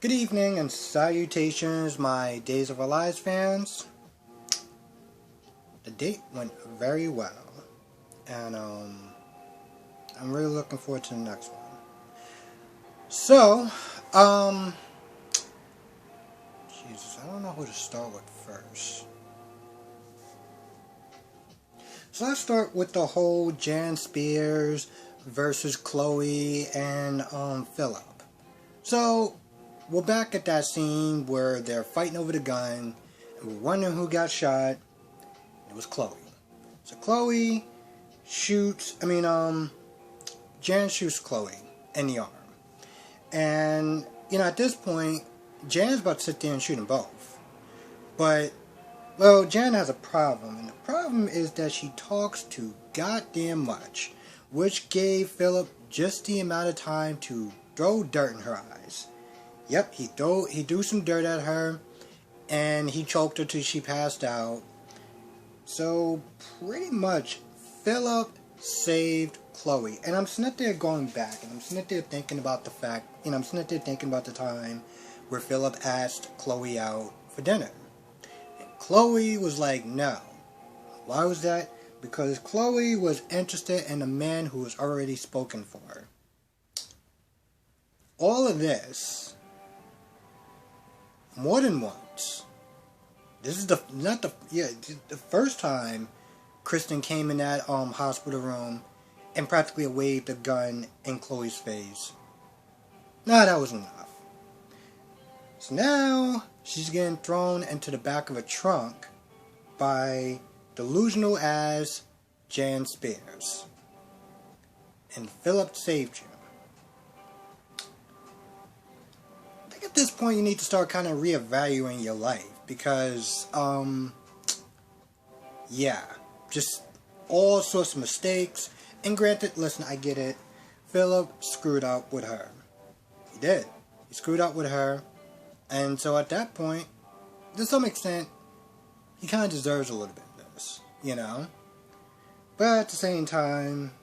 Good evening and salutations, my Days of Our Lives fans. The date went very well, and I'm really looking forward to the next one. So, Jesus, I don't know who to start with first. So let's start with the whole Jan Spears versus Chloe and Philip. So, we're back at that scene where they're fighting over the gun, and we're wondering who got shot. It was Chloe. So Chloe Jan shoots Chloe in the arm. And, at this point, Jan's about to sit there and shoot them both. But, Jan has a problem, and the problem is that she talks too goddamn much, which gave Philip just the amount of time to throw dirt in her eyes. Yep, he threw some dirt at her, and he choked her till she passed out. So, pretty much, Philip saved Chloe. And I'm sitting there going back, and I'm sitting there thinking about the fact, I'm sitting there thinking about the time where Philip asked Chloe out for dinner. And Chloe was like, no. Why was that? Because Chloe was interested in a man who was already spoken for her. All of this, more than once. This is the first time Kristen came in that hospital room and practically waved a gun in Chloe's face. Nah, that was enough. So now she's getting thrown into the back of a trunk by delusional as Jan Spears. And Philip saved you. I think at this point you need to start kind of reevaluating your life. Because, just all sorts of mistakes. And granted, listen, I get it. Philip screwed up with her. He did. He screwed up with her. And so at that point, to some extent, he kind of deserves a little bit of this, But at the same time,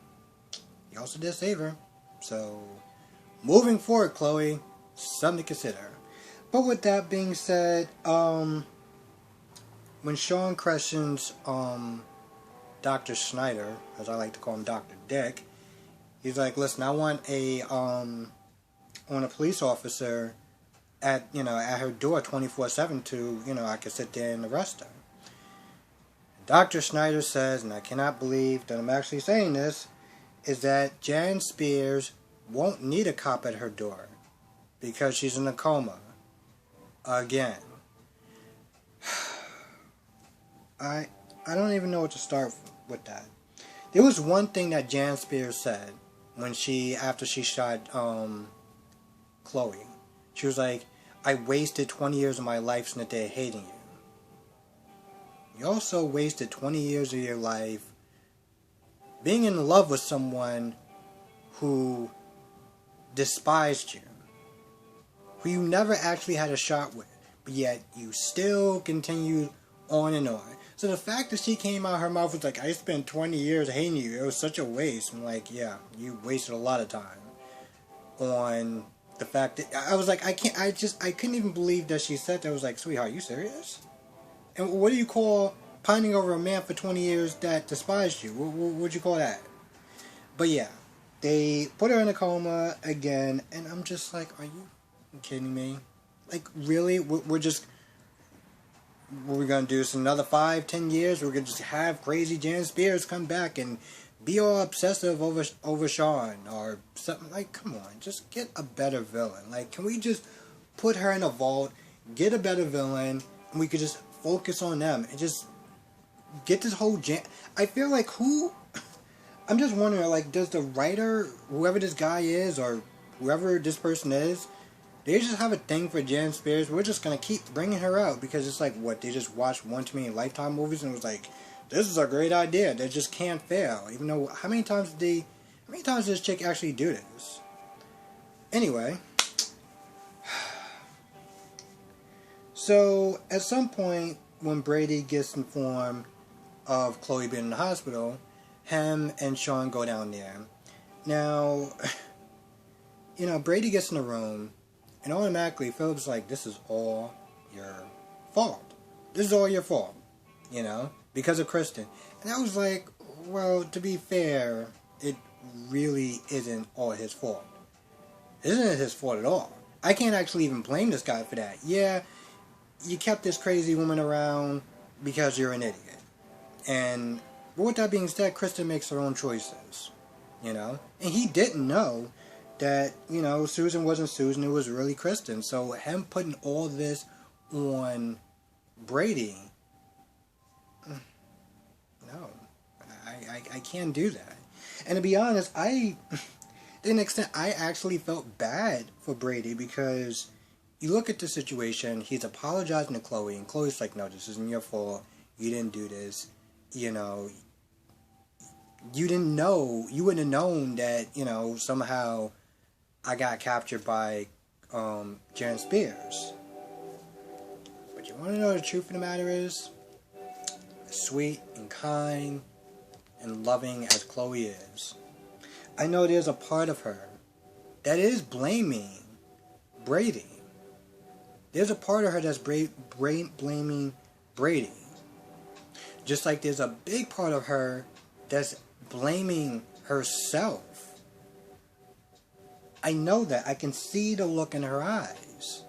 he also did save her. So, moving forward, Chloe, something to consider. But with that being said, when Sean questions Dr. Schneider, as I like to call him Dr. Dick, he's like, listen, I want a police officer at her door 24/7 to, I can sit there and arrest her. Dr. Schneider says, and I cannot believe that I'm actually saying this, is that Jan Spears won't need a cop at her door because she's in a coma. Again, I don't even know what to start with that. There was one thing that Jan Spears said after she shot Chloe. She was like, I wasted 20 years of my life sitting there hating you. You also wasted 20 years of your life being in love with someone who despised you, who you never actually had a shot with, but yet you still continued on and on. So the fact that she came out her mouth was like, I spent 20 years hating you, it was such a waste. I'm like, yeah, you wasted a lot of time on the fact that, I was like, I couldn't even believe that she said that. I was like, sweetheart, you serious? And what do you call pining over a man for 20 years that despised you? What'd you call that? But yeah, they put her in a coma again, and I'm just like, are you kidding me? Like, really? We're we gonna do this in another 5-10 years? We're gonna just have crazy Jan Spears come back and be all obsessive over Sean or something? Like, come on, just get a better villain. Like, can we just put her in a vault, get a better villain, and we could just focus on them and just get this whole I feel like I'm just wondering, like, does the writer, whoever this guy is or whoever this person is, they just have a thing for Jan Spears? We're just going to keep bringing her out because it's like, what, they just watched one too many Lifetime movies and was like, this is a great idea, they just can't fail. Even though, how many times did this chick actually do this? Anyway, so at some point when Brady gets informed of Chloe being in the hospital, him and Sean go down there. Now, Brady gets in the room, And automatically, Phillip's like, this is all your fault. This is all your fault. You know? Because of Kristen. And I was like, well, to be fair, it really isn't all his fault. It isn't his fault at all. I can't actually even blame this guy for that. Yeah, you kept this crazy woman around because you're an idiot. And with that being said, Kristen makes her own choices. You know? And he didn't know that, you know, Susan wasn't Susan, it was really Kristen. So him putting all this on Brady, no, I can't do that. And to be honest, to an extent, I actually felt bad for Brady because you look at the situation, he's apologizing to Chloe, and Chloe's like, no, this isn't your fault, you didn't do this, you know, you didn't know, you wouldn't have known that, you know, somehow I got captured by Jan Spears. But you want to know the truth of the matter is, as sweet and kind and loving as Chloe is, I know there's a part of her that is blaming Brady. There's a part of her that's blaming Brady. Just like there's a big part of her that's blaming herself. I know that. I can see the look in her eyes.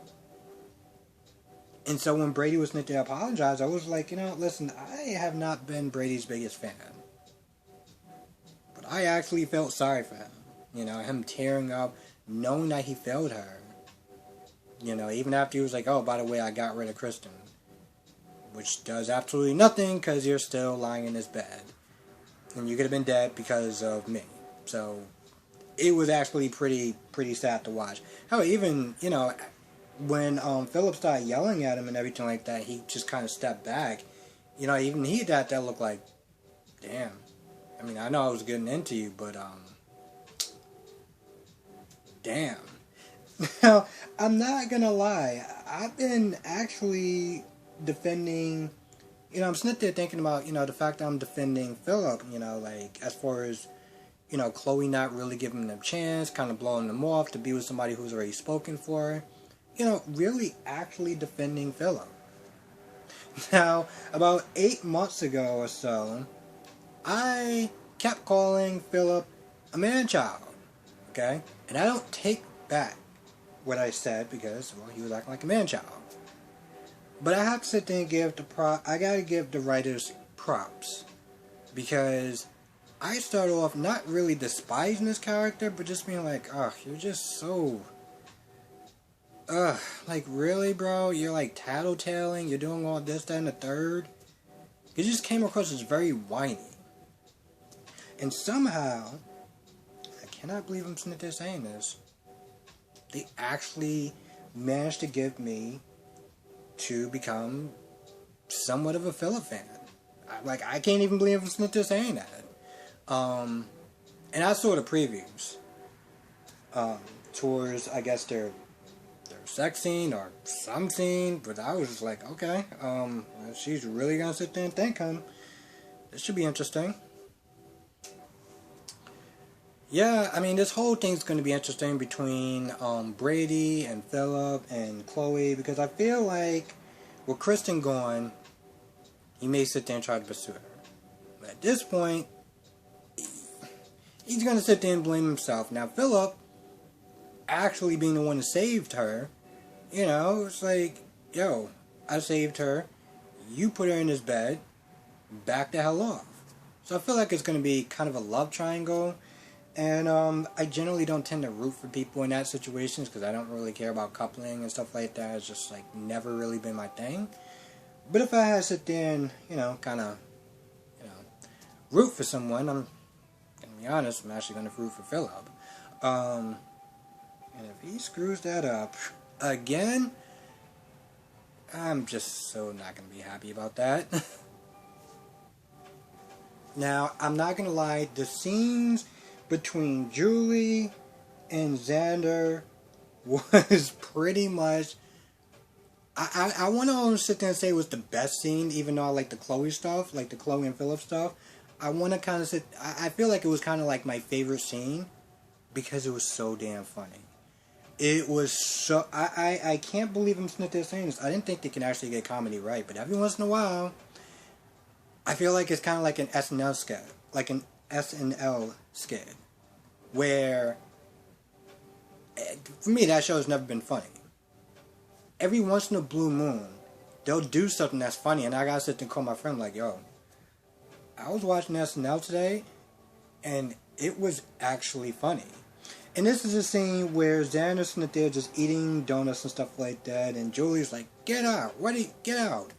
And so when Brady was meant to apologize, I was like, you know, listen, I have not been Brady's biggest fan. But I actually felt sorry for him. You know, him tearing up, knowing that he failed her. You know, even after he was like, oh, by the way, I got rid of Kristen. Which does absolutely nothing because you're still lying in this bed. And you could have been dead because of me. So, it was actually pretty sad to watch. Hell, even, you know, when Philip started yelling at him and everything like that, he just kind of stepped back. You know, even he had that look like, damn. I mean, I know I was getting into you, but, damn. Now, I'm not gonna lie. I've been actually defending, you know, I'm sitting there thinking about, you know, the fact that I'm defending Phillip, you know, like, as far as, you know, Chloe not really giving them a chance, kind of blowing them off to be with somebody who's already spoken for her. You know, really actually defending Phillip. Now, about 8 months ago or so, I kept calling Phillip a man-child, okay? And I don't take back what I said because, well, he was acting like a man-child. But I have to sit there and give I gotta give the writers props. Because I start off not really despising this character, but just being like, oh, you're just so... like, really, bro? You're like tattletaling, you're doing all this, that, and the third? It just came across as very whiny. And somehow, I cannot believe I'm sitting there saying this, they actually managed to get me to become somewhat of a Phillip fan. I can't even believe I'm sitting there saying that. And I saw the previews towards, I guess, their sex scene or some scene, but I was just like, okay, she's really gonna sit there and think, this should be interesting. Yeah, I mean, this whole thing's gonna be interesting between Brady and Phillip and Chloe, because I feel like with Kristen gone, he may sit there and try to pursue her. But at this point, he's gonna sit there and blame himself. Now, Phillip actually being the one who saved her, you know, it's like, yo, I saved her, you put her in this bed, back the hell off. So I feel like it's going to be kind of a love triangle, and I generally don't tend to root for people in that situations, because I don't really care about coupling and stuff like that. It's just, like, never really been my thing. But if I had to sit there and, you know, kind of, you know, root for someone, I'm going to be honest, I'm actually going to root for Phillip. And if he screws that up again, I'm just so not going to be happy about that. Now, I'm not going to lie, the scenes between Julie and Xander was pretty much... I want to sit there and say it was the best scene, even though I like the Chloe stuff, like the Chloe and Phillip stuff. I want to kind of I feel like it was kind of like my favorite scene, because it was so damn funny. It was so... I can't believe I'm sitting there saying this. I didn't think they can actually get comedy right, but every once in a while, I feel like it's kind of like an SNL skit. Like an SNL skit. Where... For me, that show has never been funny. Every once in a blue moon, they'll do something that's funny, and I gotta sit there and call my friend like, yo, I was watching SNL today, and it was actually funny. And this is a scene where Xander's sitting there just eating donuts and stuff like that, and Julie's like, get out, get out.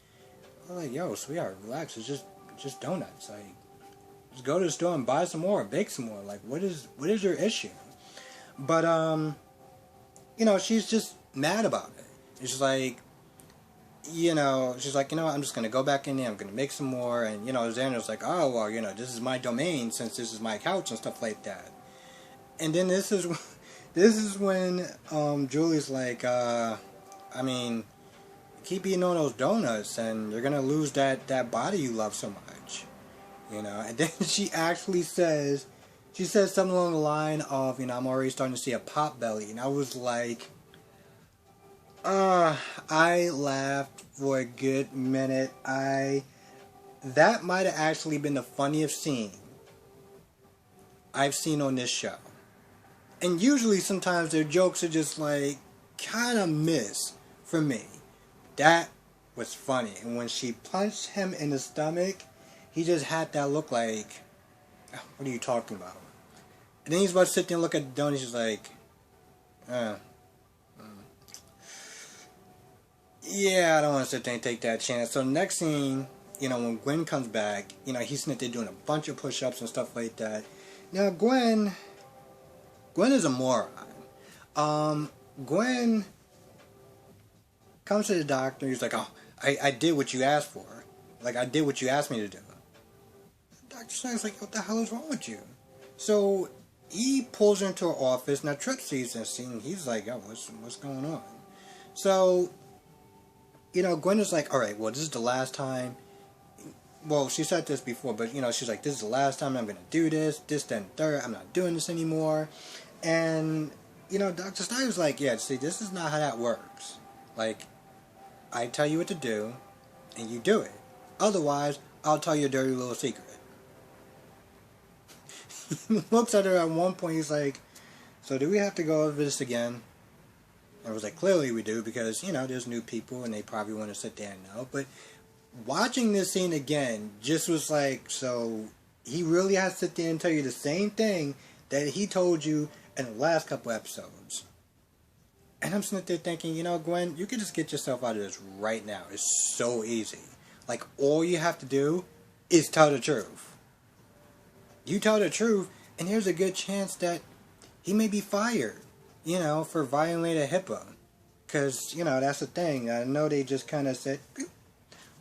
I'm like, yo, sweetheart, relax, it's just donuts. Like, just go to the store and buy some more, bake some more. Like, what is your issue? But, you know, she's just mad about it. It's just like, you know, she's like, you know what, I'm just going to go back in there, I'm going to make some more, and, you know, Xander's like, oh, well, you know, this is my domain since this is my couch and stuff like that. And then this is when Julie's like, I mean, keep eating all those donuts and you're going to lose that body you love so much, you know. And then she actually says something along the line of, you know, I'm already starting to see a pot belly, and I was like, I laughed for a good minute. That might have actually been the funniest scene I've seen on this show. And usually sometimes their jokes are just like, kind of miss for me. That was funny. And when she punched him in the stomach, he just had that look like, what are you talking about? And then he's about to sit there and look at the donut, he's like, yeah, I don't want to sit there and take that chance. So next scene, you know, when Gwen comes back, you know, he's sitting there doing a bunch of push-ups and stuff like that. Now, Gwen is a moron. Gwen comes to the doctor, he's like, oh, I did what you asked for. Like, I did what you asked me to do. Dr. Snyder's like, what the hell is wrong with you? So, he pulls her into her office. Now, Tripp sees this scene, he's like, oh, what's going on? So, you know, Gwen is like, alright, well, this is the last time. Well, she said this before, but, you know, she's like, this is the last time I'm going to do this, then, third, I'm not doing this anymore. And, you know, Dr. Snyder's like, yeah, see, this is not how that works. Like, I tell you what to do, and you do it. Otherwise, I'll tell you a dirty little secret. He looks at her at one point, he's like, so do we have to go over this again? I was like, clearly we do, because, you know, there's new people, and they probably want to sit there and know. But watching this scene again just was like, so he really has to sit there and tell you the same thing that he told you in the last couple episodes. And I'm sitting there thinking, you know, Gwen, you could just get yourself out of this right now. It's so easy. Like, all you have to do is tell the truth. You tell the truth, and there's a good chance that he may be fired, you know, for violating HIPAA. Because, you know, that's the thing. I know they just kind of said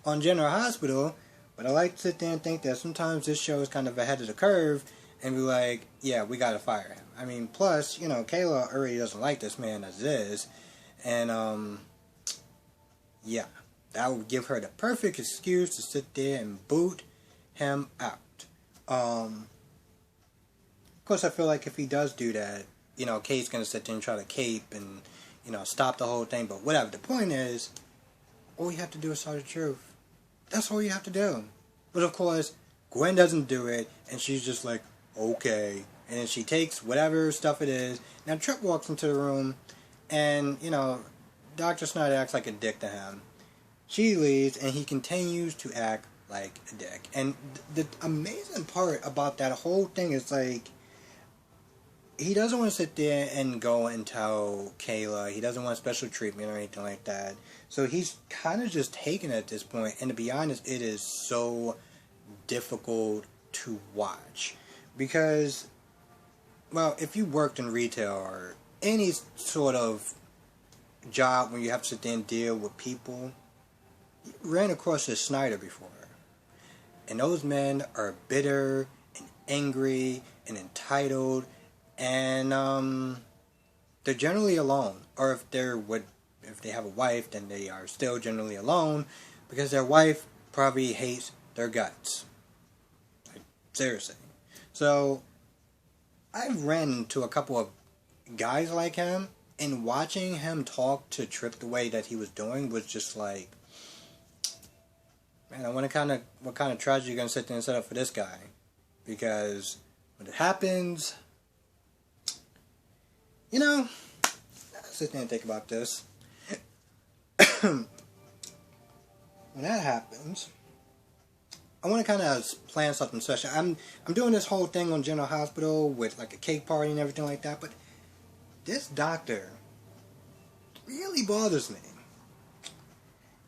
on General Hospital, but I like to sit there and think that sometimes this show is kind of ahead of the curve and be like, yeah, we gotta fire him. I mean, plus, you know, Kayla already doesn't like this man as is, and, yeah, that would give her the perfect excuse to sit there and boot him out. Of course, I feel like if he does do that, you know, Kate's gonna sit there and try to cape and, you know, stop the whole thing, but whatever. The point is, all you have to do is tell the truth. That's all you have to do. But of course, Gwen doesn't do it, and she's just like, okay. And then she takes whatever stuff it is. Now, Tripp walks into the room, and, you know, Dr. Snyder acts like a dick to him. She leaves, and he continues to act like a dick. And the amazing part about that whole thing is, like, he doesn't want to sit there and go and tell Kayla. He doesn't want special treatment or anything like that. So he's kind of just taken it at this point. And to be honest, it is so difficult to watch. Because, well, if you worked in retail or any sort of job where you have to sit there and deal with people, you ran across this Snyder before. And those men are bitter and angry and entitled. And they're generally alone. Or if they have a wife, then they are still generally alone because their wife probably hates their guts. Like, seriously. So I've ran into a couple of guys like him, And watching him talk to Trip the way that he was doing was just like, man, I wonder what kind of tragedy you're gonna sit there and set up for this guy, because when it happens, you know, I sit there and think about this. When that happens, I want to kind of plan something special. I'm doing this whole thing on General Hospital with like a cake party and everything like that, but this doctor really bothers me.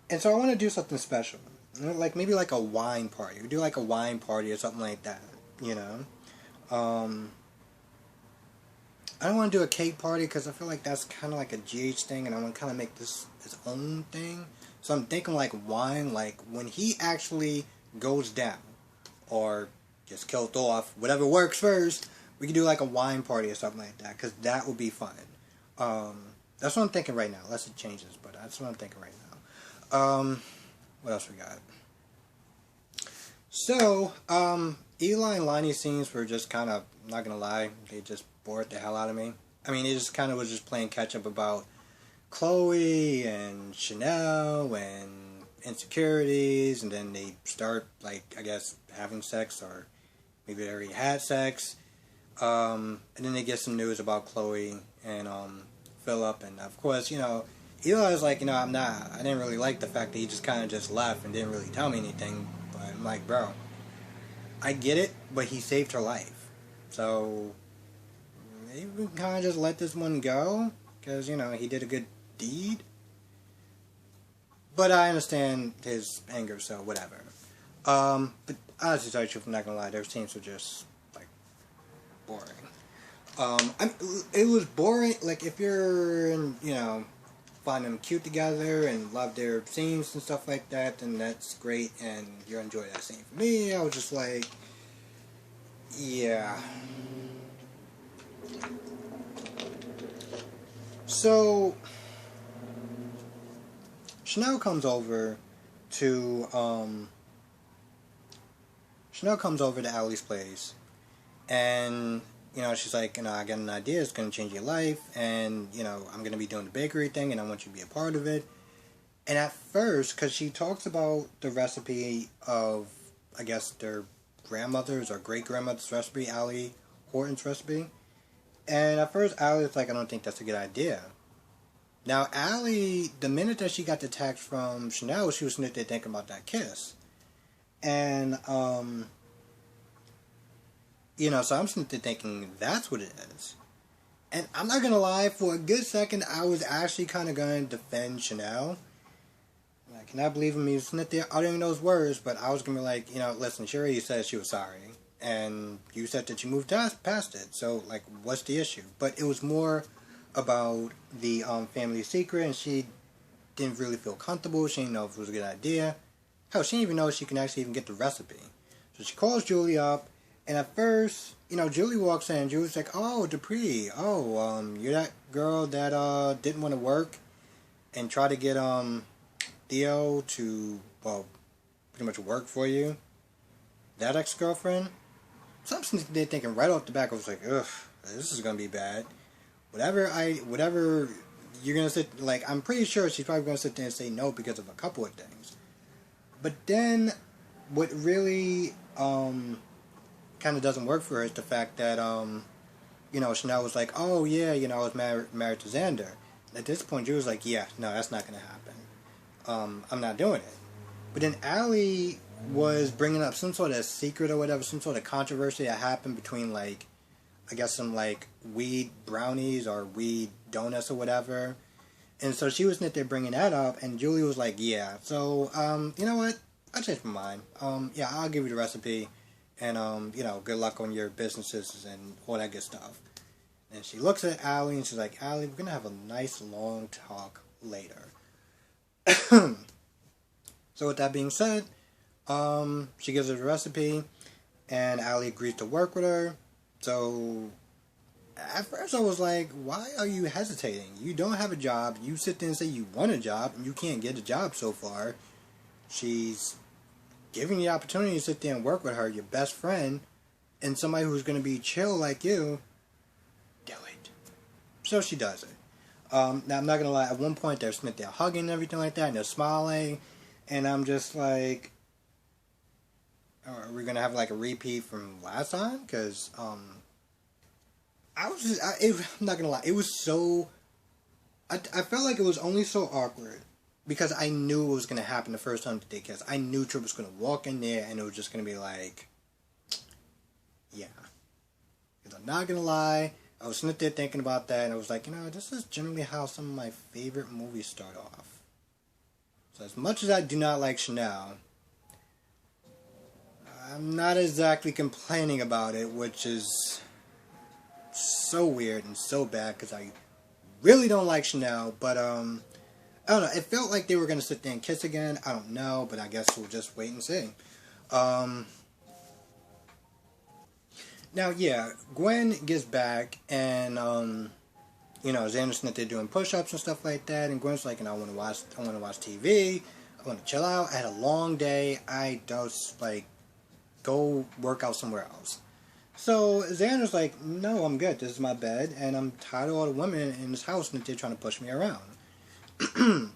And so I want to do something special. Like maybe like a wine party. We do like a wine party or something like that, you know. I don't want to do a cake party because I feel like that's kind of like a GH thing, and I want to kind of make this its own thing. So I'm thinking like wine, like when he actually goes down or gets killed off, whatever works first, we can do like a wine party or something like that, because that would be fun. That's what I'm thinking right now, unless it changes, but that's what I'm thinking right now. What else we got? So, Eli and Lonnie scenes were just kind of, I'm not gonna lie, they just bored the hell out of me. I mean, they just kind of was just playing catch up about Chloe and Chanel and insecurities, and then they start, like, I guess, having sex, or maybe they already had sex. And then they get some news about Chloe and Philip, and of course, you know, Eli's like, you know, I didn't really like the fact that he just kind of just left and didn't really tell me anything. But I'm like, bro, I get it, but he saved her life, so maybe we can kind of just let this one go, because, you know, he did a good deed. But I understand his anger, so whatever. But honestly, to tell you the truth, I'm not gonna lie, their scenes were just like boring. It was boring. Like, if you're, you know, find them cute together and love their scenes and stuff like that, then that's great, and you enjoy that scene. For me, I was just like, yeah. So Chanel comes over to Allie's place, and, you know, she's like, you know, I got an idea, it's going to change your life, and, you know, I'm going to be doing the bakery thing, and I want you to be a part of it. And at first, because she talks about the recipe of, I guess, their grandmother's or great-grandmother's recipe, Allie Horton's recipe, and at first, Allie was like, I don't think that's a good idea. Now, Allie, the minute that she got the text from Chanel, she was sitting there thinking about that kiss. And, you know, so I'm sitting there thinking, that's what it is. And I'm not going to lie, for a good second, I was actually kind of going to defend Chanel. I cannot believe me sitting there uttering those words, but I was going to be like, you know, listen, she already said she was sorry. And you said that you moved past it. So, like, what's the issue? But it was more about the family secret, and she didn't really feel comfortable. She didn't know if it was a good idea. Hell, she didn't even know if she can actually even get the recipe. So she calls Julie up, and at first, you know, Julie walks in. Julie's like, oh, Dupree, you're that girl that didn't want to work and try to get Theo to, well, pretty much work for you. That ex-girlfriend? So I'm sitting there thinking right off the back, I was like, ugh, this is gonna be bad. Whatever you're gonna sit, like, I'm pretty sure she's probably gonna sit there and say no because of a couple of things. But then, what really kind of doesn't work for her is the fact that you know, Chanel was like, oh yeah, you know, I was married to Xander. At this point, Drew was like, yeah, no, that's not gonna happen. I'm not doing it. But then Allie was bringing up some sort of secret or whatever, some sort of controversy that happened between, like, I guess some, like, weed brownies or weed donuts or whatever. And so she was sitting there bringing that up, and Julie was like, yeah, so, you know what, I changed my mind. Yeah, I'll give you the recipe, and, you know, good luck on your businesses and all that good stuff. And she looks at Allie, and she's like, Allie, we're gonna have a nice long talk later. So with that being said, she gives her the recipe, and Allie agrees to work with her. So at first I was like, why are you hesitating? You don't have a job. You sit there and say you want a job, and you can't get a job so far. She's giving you the opportunity to sit there and work with her, your best friend, and somebody who's going to be chill like you. Do it. So she does it. Now I'm not gonna lie. At one point, they're Smith, they're hugging and everything like that, and they're smiling, and I'm just like, are we gonna have like a repeat from last time? Because I'm not gonna lie. It was so. I felt like it was only so awkward because I knew it was gonna happen the first time that they kissed. I knew Trip was gonna walk in there, and it was just gonna be like, yeah. Because I'm not gonna lie. I was sitting there thinking about that, and I was like, this is generally how some of my favorite movies start off. So as much as I do not like Chanel, I'm not exactly complaining about it, which is so weird and so bad, because I really don't like Chanel, but, I don't know, it felt like they were going to sit there and kiss again. I don't know, but I guess we'll just wait and see. Now, yeah, Gwen gets back, and, Xander's not there doing push-ups and stuff like that, and Gwen's like, I want to watch TV, I want to chill out, I had a long day, I just, go work out somewhere else. So, Xander's like, no, I'm good, this is my bed, and I'm tired of all the women in this house, and they're trying to push me around. So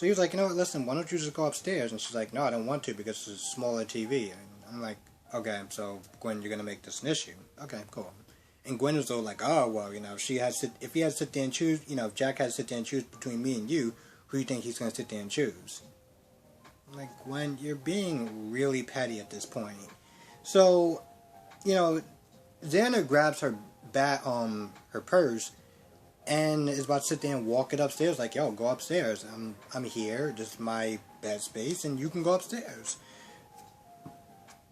he was like, listen, why don't you just go upstairs? And she's like, no, I don't want to, because it's a smaller TV. And I'm like, okay, so Gwen, you're gonna make this an issue. Okay, cool. And Gwen was all like, oh well, if he had to sit there and choose, if Jack had to sit there and choose between me and you, who do you think he's gonna sit there and choose? I'm like, Gwen, you're being really petty at this point. So, Xander grabs her her purse and is about to sit there and walk it upstairs. Like, yo, go upstairs. I'm here. This is my bed space, and you can go upstairs.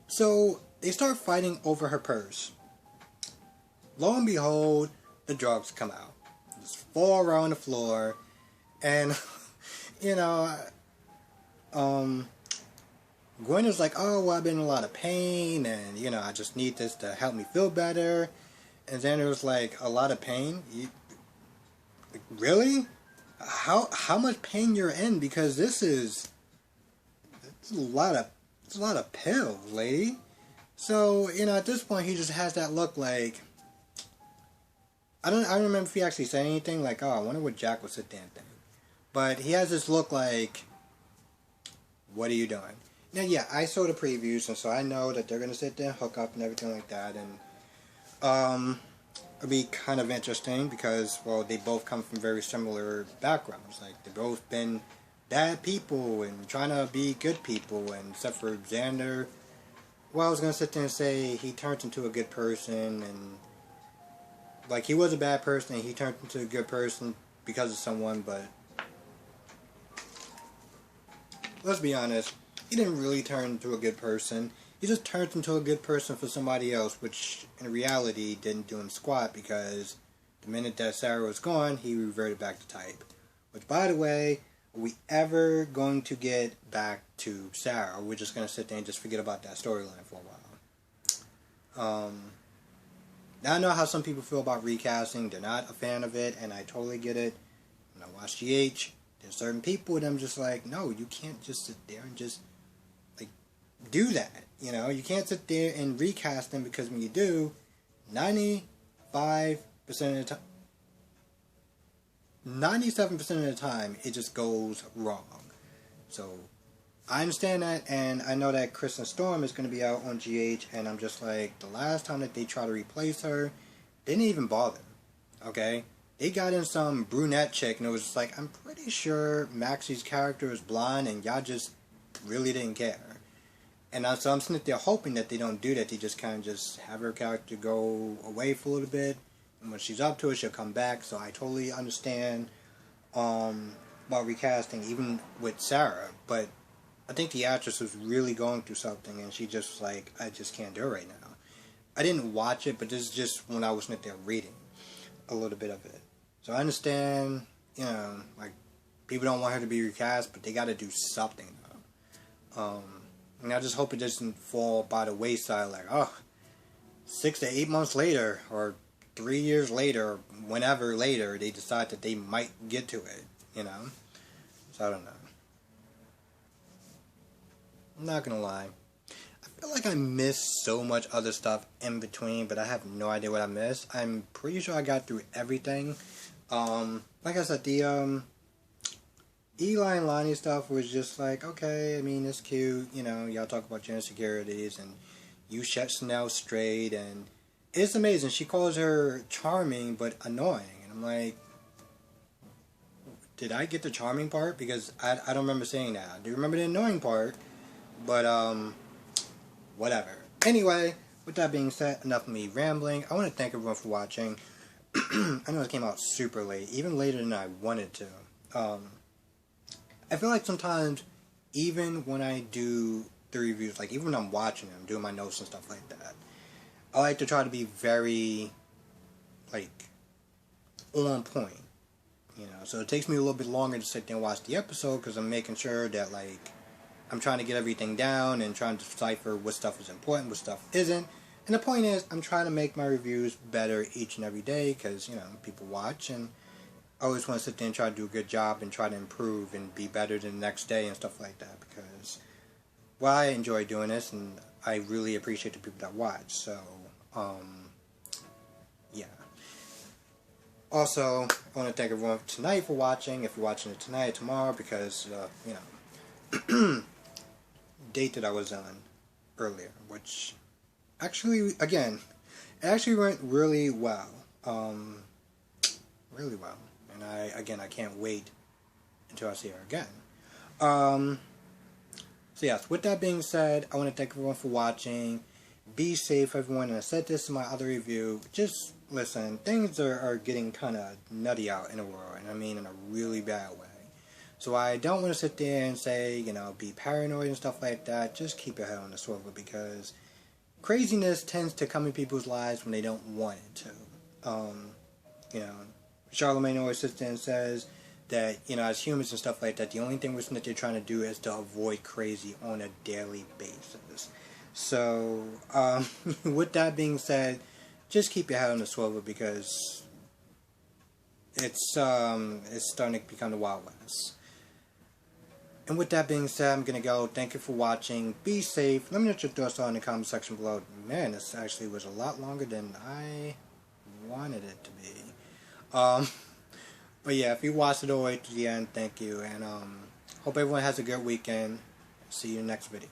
So they start fighting over her purse. Lo and behold, the drugs come out. Just fall around the floor, and Gwen is like, oh, well, I've been in a lot of pain, and I just need this to help me feel better. And Xander was like, a lot of pain? Really? How much pain you're in? Because it's a lot of pills, lady. So, at this point he just has that look like, I don't remember if he actually said anything like, oh, I wonder what Jack would sit there and think. But he has this look like, what are you doing? Now, yeah, I saw the previews, and so I know that they're gonna sit there and hook up and everything like that, and it'll be kind of interesting because, well, they both come from very similar backgrounds. Like, they've both been bad people and trying to be good people, and except for Xander, well, I was going to sit there and say he turned into a good person, and, he was a bad person, and he turned into a good person because of someone, but let's be honest, he didn't really turn into a good person. He just turned into a good person for somebody else, which in reality didn't do him squat, because the minute that Sarah was gone, he reverted back to type. Which, by the way, are we ever going to get back to Sarah? Or we're just going to sit there and just forget about that storyline for a while? Now I know how some people feel about recasting. They're not a fan of it, and I totally get it. When I watch GH, there's certain people that I'm just like, no, you can't just sit there and just do that. You can't sit there and recast them, because when you do, 95% of the time, 97% of the time, it just goes wrong. So, I understand that, and I know that Kristen Storm is going to be out on GH, and I'm just like, the last time that they tried to replace her, they didn't even bother. Okay? They got in some brunette chick, and it was just like, I'm pretty sure Maxie's character is blonde, and y'all just really didn't care. And so I'm sitting there hoping that they don't do that. They just kind of just have her character go away for a little bit. And when she's up to it, she'll come back. So I totally understand about recasting, even with Sarah. But I think the actress was really going through something. And she just was like, I just can't do it right now. I didn't watch it, but this is just when I was sitting there reading a little bit of it. So I understand, people don't want her to be recast, but they got to do something, though. And I just hope it doesn't fall by the wayside, like, 6 to 8 months later, or 3 years later, or whenever later, they decide that they might get to it, So I don't know. I'm not gonna lie. I feel like I missed so much other stuff in between, but I have no idea what I missed. I'm pretty sure I got through everything, Like I said, the Eli and Lonnie stuff was just like, okay, I mean, it's cute, you know, y'all talk about your insecurities, and you set Snell straight, and it's amazing. She calls her charming, but annoying, and I'm like, did I get the charming part? Because I don't remember saying that. I do remember the annoying part, but, whatever. Anyway, with that being said, enough of me rambling. I want to thank everyone for watching. I know it came out super late, even later than I wanted to. I feel like sometimes, even when I do the reviews, like even when I'm watching them, doing my notes and stuff like that, I like to try to be very, like, on point. You know, so it takes me a little bit longer to sit there and watch the episode because I'm making sure that, like, I'm trying to get everything down and trying to decipher what stuff is important, what stuff isn't. And the point is, I'm trying to make my reviews better each and every day because, you know, people watch, and I always want to sit there and try to do a good job and try to improve and be better the next day and stuff like that because, well, I enjoy doing this and I really appreciate the people that watch. So, yeah. Also, I want to thank everyone tonight for watching, if you're watching it tonight or tomorrow, because, you know, date that I was on earlier, which actually, again, it actually went really well. Really well. And I can't wait until I see her again. So yes, with that being said, I want to thank everyone for watching. Be safe, everyone. And I said this in my other review. Just listen, things are getting kind of nutty out in the world, and I mean in a really bad way. So I don't want to sit there and say, you know, be paranoid and stuff like that. Just keep your head on the swivel because craziness tends to come in people's lives when they don't want it to. You know, Charlemagne always sits there and says that, you know, as humans and stuff like that, the only thing that they're trying to do is to avoid crazy on a daily basis. So, with that being said, just keep your head on the swivel because it's starting to become the Wild West. And with that being said, I'm going to go. Thank you for watching. Be safe. Let me know what your thoughts are in the comment section below. Man, this actually was a lot longer than I wanted it to be. But yeah, if you watched it all the way to the end, thank you. And hope everyone has a good weekend. See you in the next video.